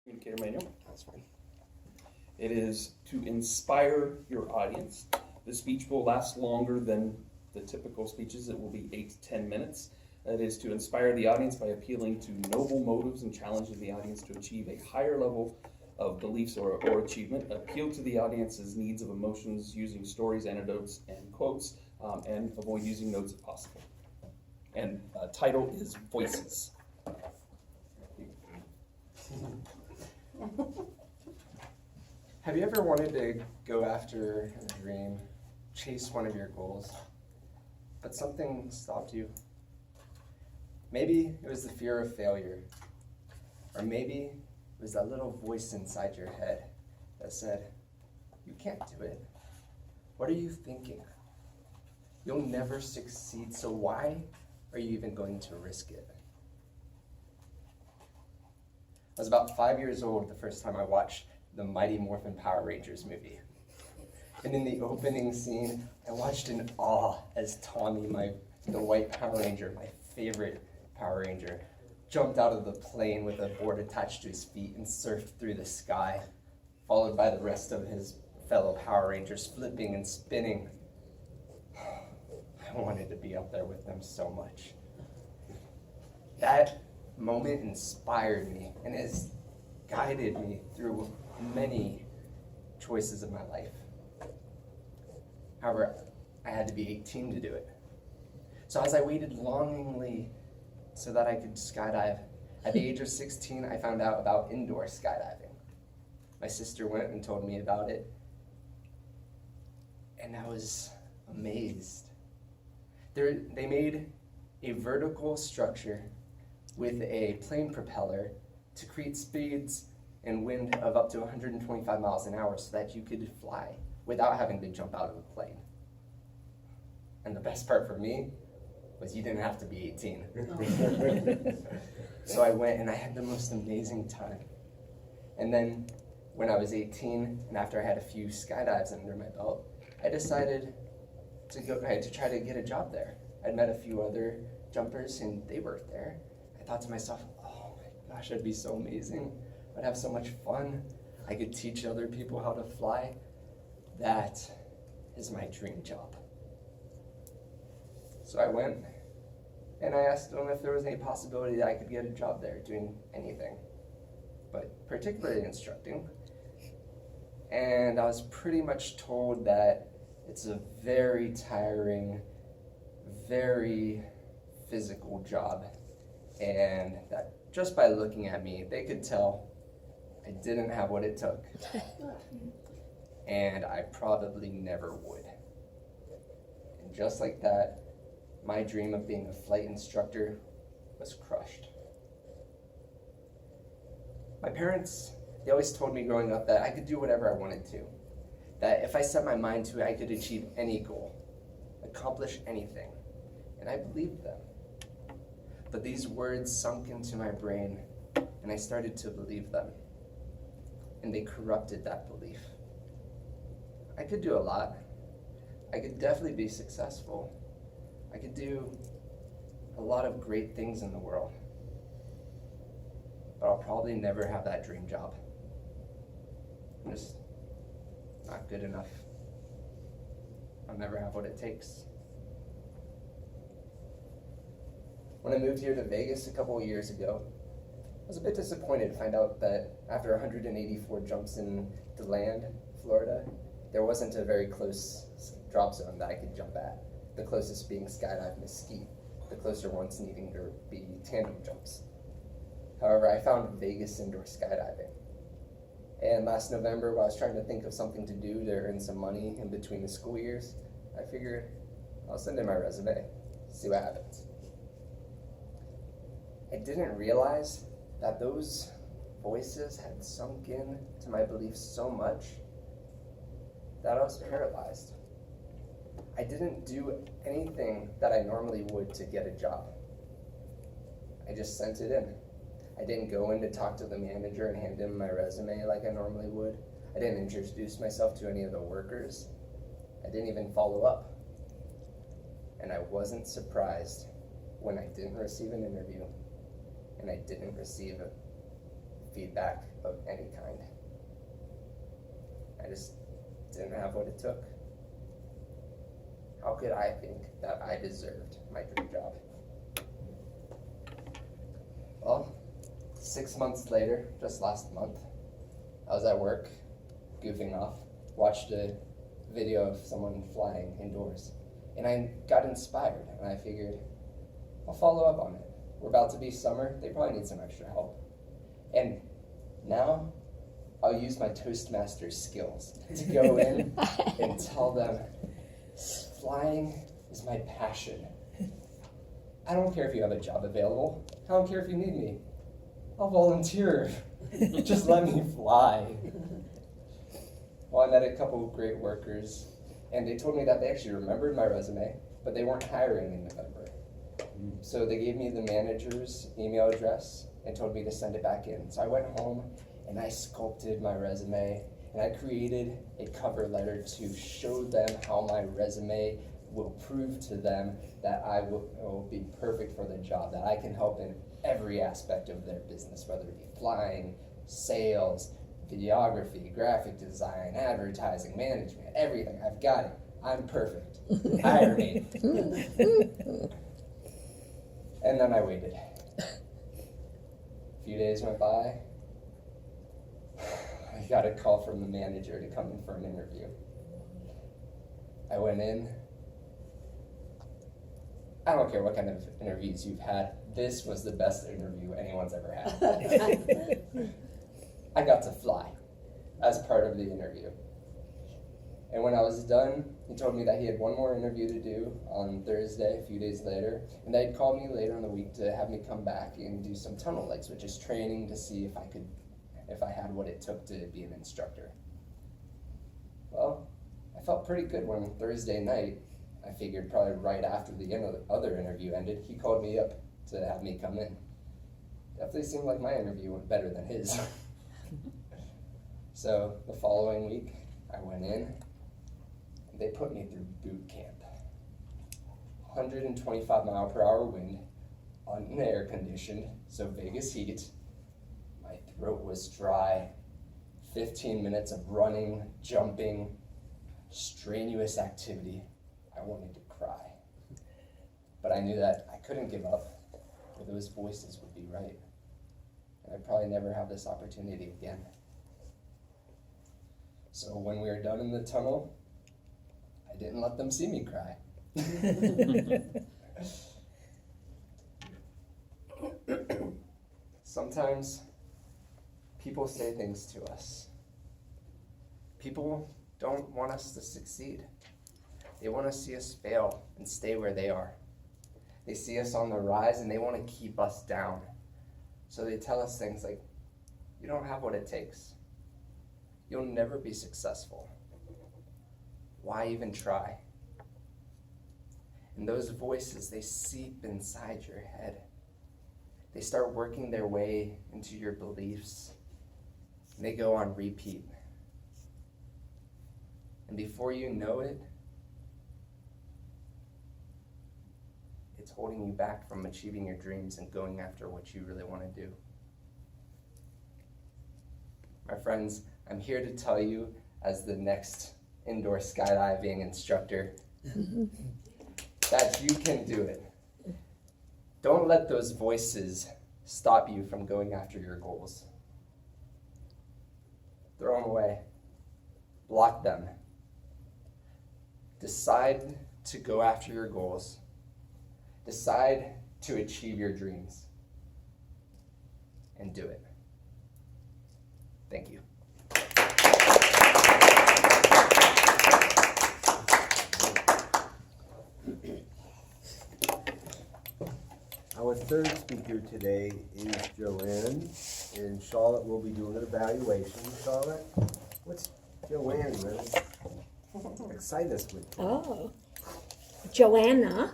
Communicator manual. That's fine. It is to inspire your audience. The speech will last longer than the typical speeches. It will be 8 to 10 minutes. It is to inspire the audience by appealing to noble motives and challenging the audience to achieve a higher level of beliefs or achievement. Appeal to the audience's needs of emotions using stories, anecdotes, and quotes, and avoid using notes if possible. And title is Voices. Have you ever wanted to go after a dream, chase one of your goals, but something stopped you? Maybe it was the fear of failure, or maybe it was that little voice inside your head that said, "You can't do it. What are you thinking? You'll never succeed, so why are you even going to risk it?" I was about 5 years old the first time I watched the Mighty Morphin Power Rangers movie. And in the opening scene, I watched in awe as Tommy, the white Power Ranger, my favorite Power Ranger, jumped out of the plane with a board attached to his feet and surfed through the sky, followed by the rest of his fellow Power Rangers flipping and spinning. I wanted to be up there with them so much. That moment inspired me and has guided me through many choices of my life. However, I had to be 18 to do it. So as I waited longingly so that I could skydive, at the age of 16, I found out about indoor skydiving. My sister went and told me about it, and I was amazed. They made a vertical structure with a plane propeller to create speeds and wind of up to 125 miles an hour so that you could fly without having to jump out of the plane. And the best part for me was you didn't have to be 18. So I went and I had the most amazing time. And then when I was 18 and after I had a few skydives under my belt, I decided to try to get a job there. I'd met a few other jumpers and they worked there. I thought to myself, oh my gosh, that'd be so amazing. I'd have so much fun. I could teach other people how to fly. That is my dream job. So I went and I asked them if there was any possibility that I could get a job there doing anything, but particularly instructing. And I was pretty much told that it's a very tiring, very physical job, and that just by looking at me, they could tell I didn't have what it took, and I probably never would. And just like that, my dream of being a flight instructor was crushed. My parents, they always told me growing up that I could do whatever I wanted to, that if I set my mind to it, I could achieve any goal, accomplish anything, and I believed them. But these words sunk into my brain, and I started to believe them, and they corrupted that belief. I could do a lot. I could definitely be successful. I could do a lot of great things in the world, but I'll probably never have that dream job. I'm just not good enough. I'll never have what it takes. When I moved here to Vegas a couple of years ago, I was a bit disappointed to find out that after 184 jumps into land, Florida, there wasn't a very close drop zone that I could jump at. The closest being Skydive Mesquite, the closer ones needing to be tandem jumps. However, I found Vegas indoor skydiving. And last November, while I was trying to think of something to do to earn some money in between the school years, I figured I'll send in my resume, see what happens. I didn't realize that those voices had sunk in to my beliefs so much that I was paralyzed. I didn't do anything that I normally would to get a job. I just sent it in. I didn't go in to talk to the manager and hand him my resume like I normally would. I didn't introduce myself to any of the workers. I didn't even follow up. And I wasn't surprised when I didn't receive an interview and I didn't receive feedback of any kind. I just didn't have what it took. How could I think that I deserved my dream job? Well, 6 months later, just last month, I was at work, goofing off, watched a video of someone flying indoors, and I got inspired, and I figured, I'll follow up on it. We're about to be summer, they probably need some extra help. And now, I'll use my ToastMasters skills to go in and tell them, flying is my passion. I don't care if you have a job available. I don't care if you need me. I'll volunteer. Just let me fly. Well, I met a couple of great workers, and they told me that they actually remembered my resume, but they weren't hiring in November. So they gave me the manager's email address and told me to send it back in. So I went home and I sculpted my resume, and I created a cover letter to show them how my resume will prove to them that I will be perfect for the job, that I can help in every aspect of their business, whether it be flying, sales, videography, graphic design, advertising, management, everything. I've got it. I'm perfect. Hire me. And then I waited. A few days went by. I got a call from the manager to come in for an interview. I went in. I don't care what kind of interviews you've had. This was the best interview anyone's ever had. I got to fly as part of the interview. And when I was done, he told me that he had one more interview to do on Thursday, a few days later, and they'd call me later in the week to have me come back and do some tunnel legs, which is training to see if I had what it took to be an instructor. Well, I felt pretty good when Thursday night, I figured probably right after the other interview ended, he called me up to have me come in. Definitely seemed like my interview went better than his. So the following week, I went in. They put me through boot camp. 125 mile per hour wind, unair conditioned, so Vegas heat. My throat was dry. 15 minutes of running, jumping, strenuous activity. I wanted to cry. But I knew that I couldn't give up, or those voices would be right. And I'd probably never have this opportunity again. So when we were done in the tunnel, I didn't let them see me cry. Sometimes people say things to us. People don't want us to succeed. They want to see us fail and stay where they are. They see us on the rise and they want to keep us down. So they tell us things like, you don't have what it takes. You'll never be successful. Why even try? And those voices, they seep inside your head. They start working their way into your beliefs, and they go on repeat. And before you know it, it's holding you back from achieving your dreams and going after what you really want to do. My friends, I'm here to tell you, as the next indoor skydiving instructor, that you can do it. Don't let those voices stop you from going after your goals. Throw them away. Block them. Decide to go after your goals. Decide to achieve your dreams. And do it. Thank you. Our third speaker today is Joanne, and Charlotte will be doing an evaluation. Charlotte, what's Joanne really? Excite us with. Oh, Joanna